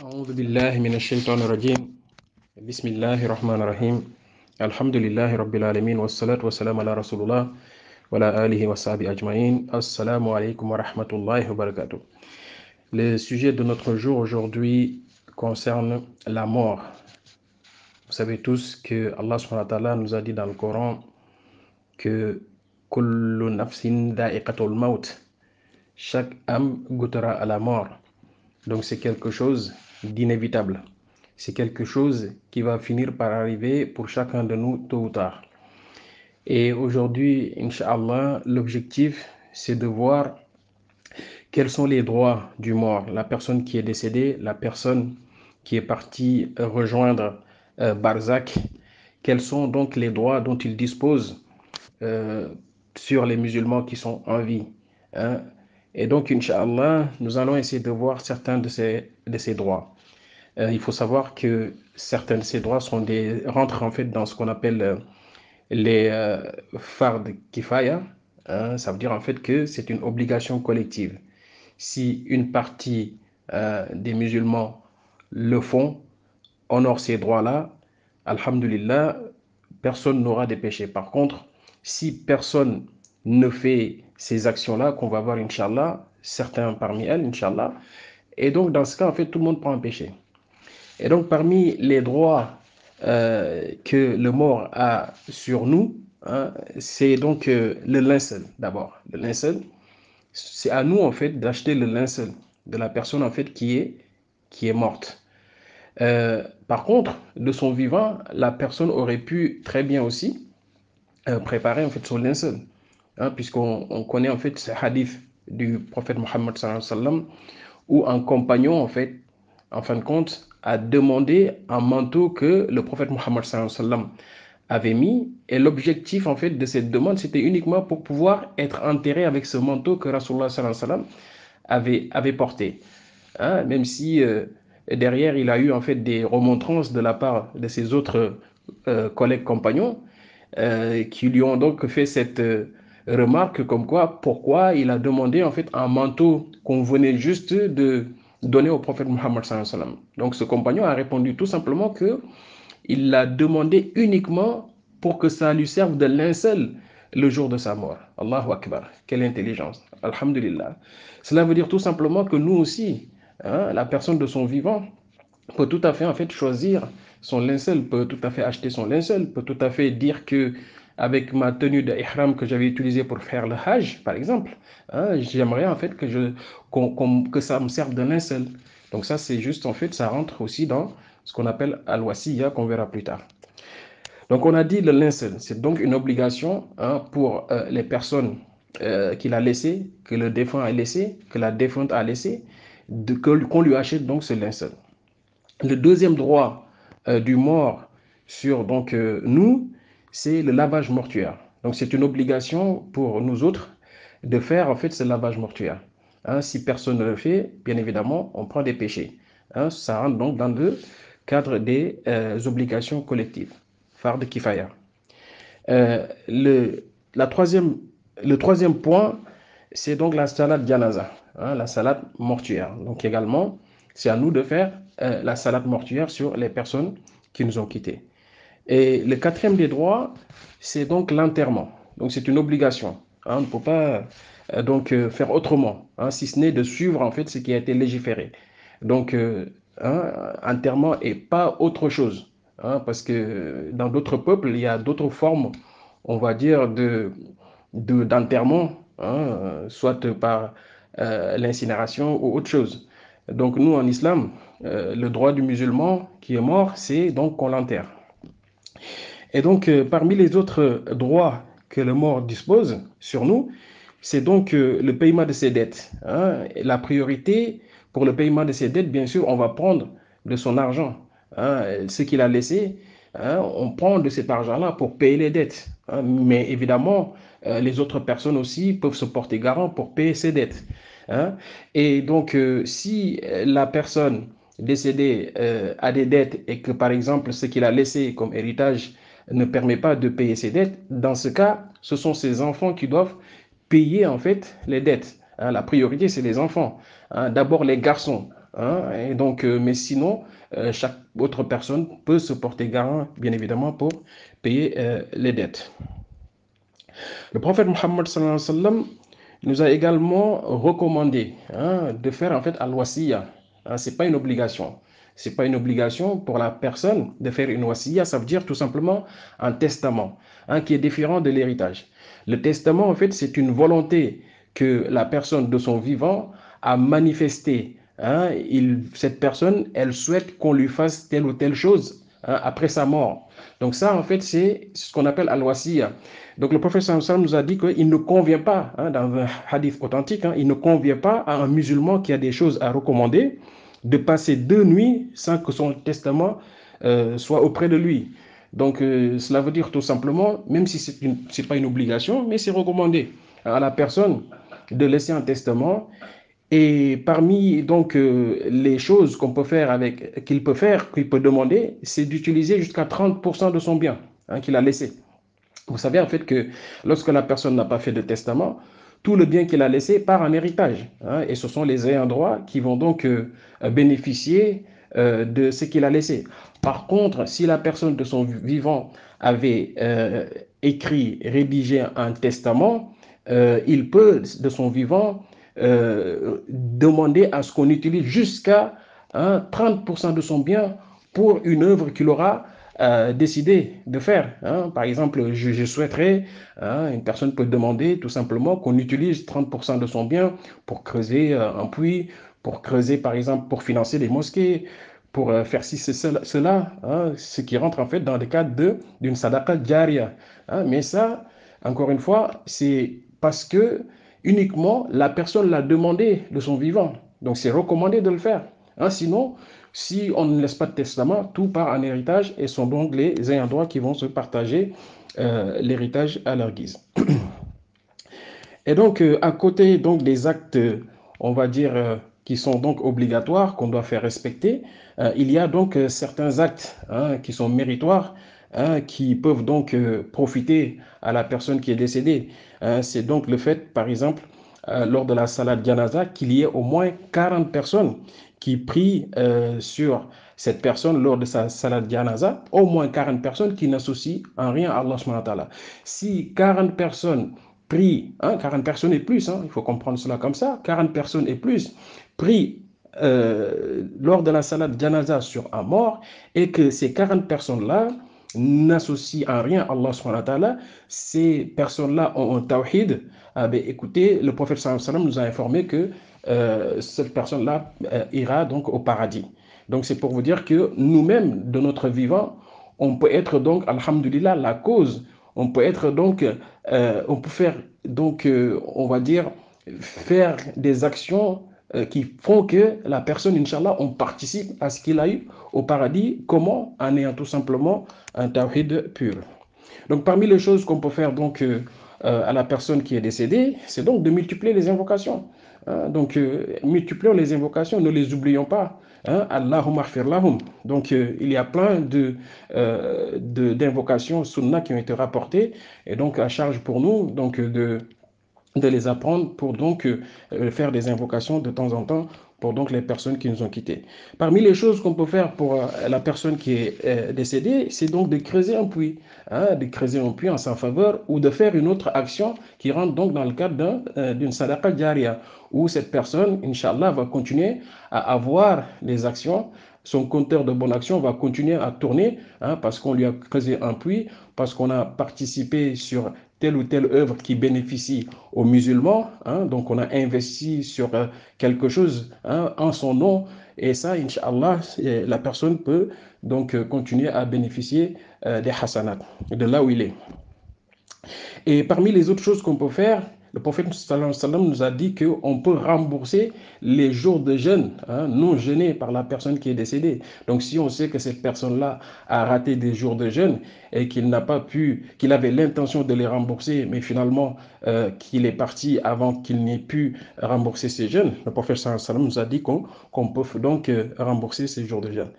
أعوذ بالله من الشيطان الرجيم بسم الله الرحمن الرحيم الحمد لله رب العالمين والصلاة والسلام على رسول الله وعلى آله وصحبه أجمعين السلام عليكم ورحمة الله وبركاته. Le sujet de notre jour aujourd'hui concerne la mort. Vous savez tous que Allah subhanahu wa ta'ala nous a dit dans le Coran que kullu nafsin dha'iqatul maut, chaque âme goûtera à la mort. Donc c'est quelque chose d'inévitable. C'est quelque chose qui va finir par arriver pour chacun de nous tôt ou tard. Et aujourd'hui, Inch'Allah, l'objectif, c'est de voir quels sont les droits du mort, la personne qui est décédée, la personne qui est partie rejoindre Barzakh. Quels sont donc les droits dont il dispose sur les musulmans qui sont en vie, hein? Et donc, Inch'Allah, nous allons essayer de voir certains de ces droits. Il faut savoir que certains de ces droits rentrent en fait dans ce qu'on appelle les fard kifaya, hein. Ça veut dire en fait que c'est une obligation collective. Si une partie des musulmans le font, honorent ces droits-là, alhamdulillah, personne n'aura des péchés. Par contre, si personne ne fait ces actions-là, qu'on va voir, Inch'Allah, certains parmi elles, Inch'Allah, et donc dans ce cas, en fait, tout le monde prend un péché. Et donc, parmi les droits que le mort a sur nous, hein, c'est donc le linceul, d'abord. Le linceul, c'est à nous, en fait, d'acheter le linceul de la personne, en fait, qui est morte. Par contre, de son vivant, la personne aurait pu très bien aussi préparer en fait son linceul, hein, puisqu'on connaît en fait ce hadith du prophète Mohammed sallallahu alayhi wa sallam, où un compagnon en fait, en fin de compte, a demandé un manteau que le prophète Mohammed sallallahu alayhi wa sallam avait mis, et l'objectif en fait de cette demande, c'était uniquement pour pouvoir être enterré avec ce manteau que Rasulullah sallallahu alayhi wa sallam avait porté, hein, même si derrière il a eu en fait des remontrances de la part de ses autres collègues compagnons qui lui ont donc fait cette remarque comme quoi, pourquoi il a demandé en fait un manteau qu'on venait juste de donner au prophète Mohammed sallallahu alayhi wa sallam. Donc ce compagnon a répondu tout simplement que il l'a demandé uniquement pour que ça lui serve de linceul le jour de sa mort. Allahu Akbar, quelle intelligence, alhamdulillah. Cela veut dire tout simplement que nous aussi, hein, la personne de son vivant peut tout à fait en fait choisir son linceul, peut tout à fait acheter son linceul, peut tout à fait dire que avec ma tenue de ihram que j'avais utilisée pour faire le hajj, par exemple, hein, j'aimerais en fait que ça me serve de linceul. Donc ça, c'est juste en fait, ça rentre aussi dans ce qu'on appelle al-wasiya, qu'on verra plus tard. Donc on a dit le linceul, c'est donc une obligation, hein, pour les personnes qu'il a laissées, que le défunt a laissé, que la défunte a laissé, qu'on lui achète donc ce linceul. Le deuxième droit du mort sur donc nous, c'est le lavage mortuaire. Donc c'est une obligation pour nous autres de faire en fait ce lavage mortuaire. Hein, si personne ne le fait, bien évidemment, on prend des péchés. Hein, ça rentre donc dans le cadre des obligations collectives. Fard kifaya. Le, la troisième, le troisième point, c'est donc la salade janaza, hein, la salade mortuaire. Donc également, c'est à nous de faire la salade mortuaire sur les personnes qui nous ont quittés. Et le quatrième des droits, c'est donc l'enterrement. Donc c'est une obligation, hein, on ne peut pas faire autrement, hein, si ce n'est de suivre en fait ce qui a été légiféré. Donc hein, enterrement et pas autre chose, hein, parce que dans d'autres peuples, il y a d'autres formes, on va dire, d'enterrement, hein, soit par l'incinération ou autre chose. Donc nous, en islam, le droit du musulman qui est mort, c'est donc qu'on l'enterre. Et donc, parmi les autres droits que le mort dispose sur nous, c'est donc le paiement de ses dettes, hein. La priorité pour le paiement de ses dettes, bien sûr, on va prendre de son argent, hein, ce qu'il a laissé, hein, on prend de cet argent-là pour payer les dettes, hein. Mais évidemment, les autres personnes aussi peuvent se porter garant pour payer ses dettes, hein. Et donc, si la personne décédée a des dettes et que, par exemple, ce qu'il a laissé comme héritage ne permet pas de payer ses dettes, dans ce cas, ce sont ses enfants qui doivent payer en fait les dettes. Hein, la priorité, c'est les enfants. Hein, d'abord les garçons. hein, et donc, mais sinon, chaque autre personne peut se porter garant, bien évidemment, pour payer les dettes. Le prophète Mohammed sallallahu alayhi wa sallam nous a également recommandé, hein, de faire en fait al-wasiya. Hein, c'est pas une obligation. C'est pas une obligation pour la personne de faire une wasiya. Ça veut dire tout simplement un testament, hein, qui est différent de l'héritage. Le testament, en fait, c'est une volonté que la personne de son vivant a manifestée. Hein. Cette personne, elle souhaite qu'on lui fasse telle ou telle chose, hein, après sa mort. Donc ça, en fait, c'est ce qu'on appelle al-wasiya. Donc le prophète sallam nous a dit qu'il ne convient pas, hein, dans un hadith authentique, hein, il ne convient pas à un musulman qui a des choses à recommander de passer 2 nuits sans que son testament soit auprès de lui. Donc cela veut dire tout simplement, même si ce n'est pas une obligation, mais c'est recommandé à la personne de laisser un testament. Et parmi donc les choses qu'on peut faire avec, qu'il peut demander, c'est d'utiliser jusqu'à 30% de son bien, hein, qu'il a laissé. Vous savez en fait que lorsque la personne n'a pas fait de testament, tout le bien qu'il a laissé part en héritage, hein, et ce sont les ayants droit qui vont donc bénéficier de ce qu'il a laissé. Par contre, si la personne de son vivant avait écrit, rédigé un testament, il peut de son vivant demander à ce qu'on utilise jusqu'à, hein, 30% de son bien pour une œuvre qu'il aura décidé de faire. Hein. Par exemple, je souhaiterais, hein, une personne peut demander tout simplement qu'on utilise 30% de son bien pour creuser un puits, pour creuser, par exemple, pour financer des mosquées, pour faire ci, cela, hein, ce qui rentre en fait dans le cadre d'une sadaqa jaria. Hein. Mais ça, encore une fois, c'est parce que uniquement la personne l'a demandé de son vivant. Donc c'est recommandé de le faire. Hein. Sinon, si on ne laisse pas de testament, tout part en héritage et sont donc les ayants droit qui vont se partager l'héritage à leur guise. Et donc, à côté donc des actes, on va dire, qui sont donc obligatoires, qu'on doit faire respecter, il y a donc certains actes, hein, qui sont méritoires, hein, qui peuvent donc profiter à la personne qui est décédée. Hein. C'est donc le fait, par exemple, lors de la salade janaza, qu'il y ait au moins 40 personnes qui prient sur cette personne lors de sa salade janaza, au moins 40 personnes qui n'associent en rien à Allah subhanahu wa ta'ala. Si 40 personnes prient, hein, 40 personnes et plus, hein, il faut comprendre cela comme ça, 40 personnes et plus prient lors de la salade janaza sur un mort, et que ces 40 personnes-là n'associent en rien à Allah subhanahu wa ta'ala, ces personnes-là ont un tawhid. Ah ben, écoutez, le prophète sallallahu alayhi wa sallam nous a informé que cette personne-là ira donc au paradis. Donc c'est pour vous dire que nous-mêmes, de notre vivant, on peut être donc, alhamdulillah, la cause. On peut être donc, on peut faire donc, on va dire, faire des actions qui font que la personne, Inch'Allah, on participe à ce qu'il a eu au paradis. Comment? En ayant tout simplement un tawhid pur. Donc, parmi les choses qu'on peut faire donc à la personne qui est décédée, c'est donc de multiplier les invocations. Hein. Donc, multiplions les invocations, ne les oublions pas. Hein. Allahumma khfir lahum. Donc, il y a plein d'invocations sunnah qui ont été rapportées, et donc à charge pour nous donc de les apprendre pour donc faire des invocations de temps en temps pour donc les personnes qui nous ont quittés. Parmi les choses qu'on peut faire pour la personne qui est décédée, c'est donc de creuser un puits, hein, de creuser un puits en sa faveur, ou de faire une autre action qui rentre donc dans le cadre d'une sadaqa jaria, où cette personne, Inch'Allah, va continuer à avoir des actions. Son compteur de bonnes actions va continuer à tourner, hein, parce qu'on lui a creusé un puits, parce qu'on a participé sur telle ou telle œuvre qui bénéficie aux musulmans. Hein. Donc, on a investi sur quelque chose, hein, en son nom. Et ça, Inch'Allah, la personne peut donc continuer à bénéficier des hasanats, de là où il est. Et parmi les autres choses qu'on peut faire, le prophète sallallahu alayhi wa sallam nous a dit qu'on peut rembourser les jours de jeûne, hein, non jeûnés par la personne qui est décédée. Donc si on sait que cette personne-là a raté des jours de jeûne et qu'il n'a pas pu, qu'il avait l'intention de les rembourser, mais finalement qu'il est parti avant qu'il n'ait pu rembourser ses jeûnes, le prophète sallallahu alayhi wa sallam nous a dit qu'on peut donc rembourser ces jours de jeûne.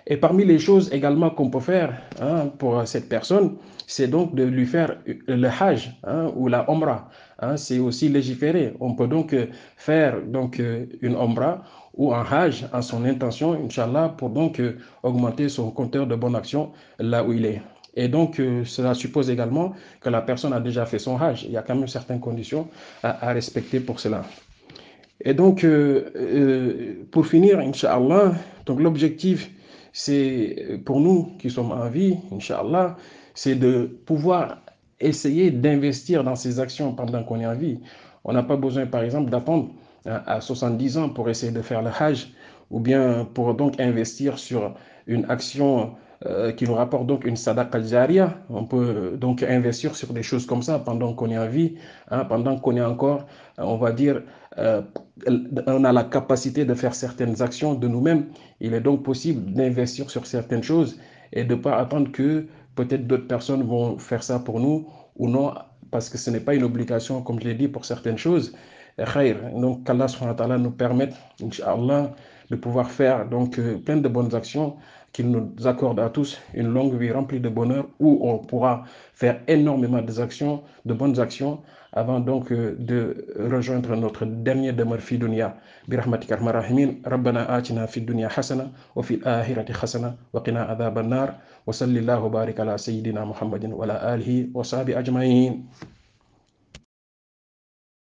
Et parmi les choses également qu'on peut faire, hein, pour cette personne, c'est donc de lui faire le hajj, hein, ou la umrah. hein, c'est aussi légiféré. On peut donc faire donc, une Omra ou un Hajj en son intention, Inch'Allah, pour donc augmenter son compteur de bonnes actions là où il est. Et donc, cela suppose également que la personne a déjà fait son Hajj. Il y a quand même certaines conditions à respecter pour cela. Et donc, pour finir, Inch'Allah, donc l'objectif, c'est pour nous qui sommes en vie, Inch'Allah, c'est de pouvoir essayer d'investir dans ces actions pendant qu'on est en vie. On n'a pas besoin, par exemple, d'attendre à 70 ans pour essayer de faire le Hajj, ou bien pour donc investir sur une action qui nous rapporte donc une sadaqa jariyah. On peut donc investir sur des choses comme ça pendant qu'on est en vie, hein, pendant qu'on est encore, on va dire, euh, on a la capacité de faire certaines actions de nous-mêmes. Il est donc possible d'investir sur certaines choses et de ne pas attendre que peut-être d'autres personnes vont faire ça pour nous ou non, parce que ce n'est pas une obligation, comme je l'ai dit, pour certaines choses. Khair. Donc, qu'Allah subhanahu wa ta'ala nous permette, Inch'Allah, de pouvoir faire donc plein de bonnes actions, qu'il nous accorde à tous une longue vie remplie de bonheur où on pourra faire énormément d'actions, de bonnes actions avant donc de rejoindre notre dernier demeure fi dunya. برحمتك ارحم الراحمين ربنا آتنا في الدنيا حسنة وفي الآخرة حسنة وقنا عذاب النار وصلى الله وبارك على سيدنا محمد وعلى آله وصحبه أجمعين.